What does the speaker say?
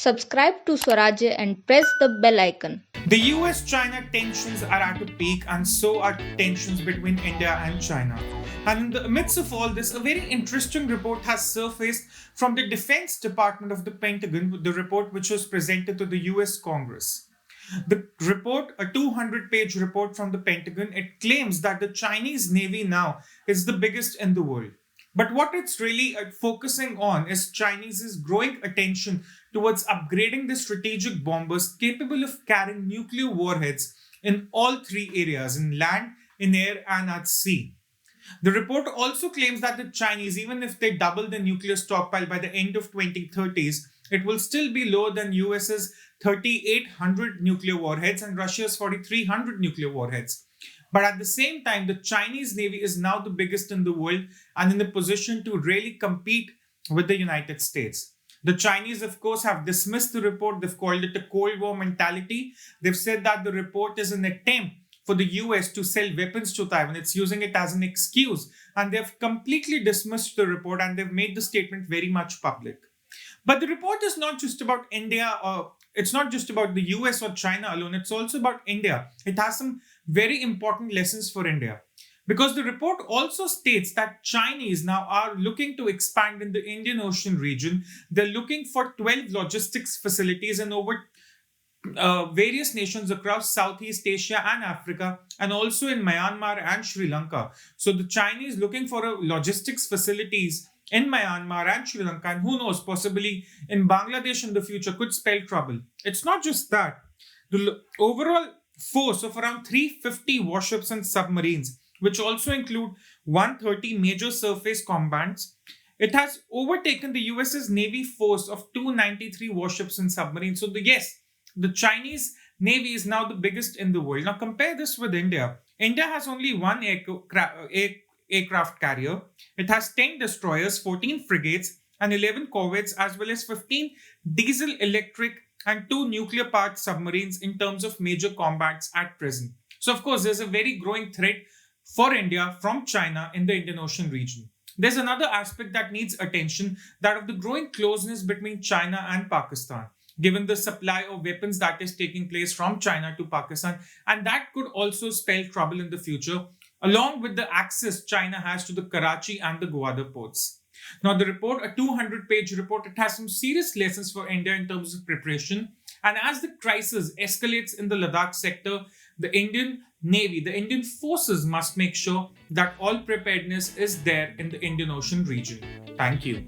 Subscribe to Swarajya and press the bell icon. The US China tensions are at a peak, and so are tensions between India and China. And in the midst of all this, a very interesting report has surfaced from the Defense Department of the Pentagon, the report which was presented to the US Congress. The report, a 200-page report from the Pentagon, it claims that the Chinese Navy now is the biggest in the world. But what it's really focusing on is Chinese's growing attention towards upgrading the strategic bombers capable of carrying nuclear warheads in all three areas, in land, in air, and at sea. The report also claims that the Chinese, even if they double the nuclear stockpile by the end of 2030s, it will still be lower than US's 3,800 nuclear warheads and Russia's 4,300 nuclear warheads. But at the same time, the Chinese Navy is now the biggest in the world and in a position to really compete with the United States. The Chinese, of course, have dismissed the report. They've called it a Cold War mentality. They've said that the report is an attempt for the US to sell weapons to Taiwan. It's using it as an excuse. And they've completely dismissed the report and they've made the statement very much public. But the report is not just about India, or it's not just about the US or China alone. It's also about India. It has some very important lessons for India. Because the report also states that Chinese now are looking to expand in the Indian Ocean region. They're looking for 12 logistics facilities in over various nations across Southeast Asia and Africa, and also in Myanmar and Sri Lanka. So the Chinese looking for a logistics facilities in Myanmar and Sri Lanka, and who knows, possibly in Bangladesh in the future, could spell trouble. It's not just that. The overall force of around 350 warships and submarines, which also include 130 major surface combats, it has overtaken the US's Navy force of 293 warships and submarines. So the Chinese Navy is now the biggest in the world. Now compare this with India. India has only one aircraft carrier. It has 10 destroyers, 14 frigates, and 11 corvettes, as well as 15 diesel, electric, and 2 nuclear-powered submarines in terms of major combats at present. So, of course, there's a very growing threat for India from China in the Indian Ocean region. There's another aspect that needs attention, that of the growing closeness between China and Pakistan, given the supply of weapons that is taking place from China to Pakistan, and that could also spell trouble in the future, along with the access China has to the Karachi and the Gwadar ports. Now, the report, a 200-page report, it has some serious lessons for India in terms of preparation. And as the crisis escalates in the Ladakh sector, the Indian Navy, the Indian forces must make sure that all preparedness is there in the Indian Ocean region. Thank you.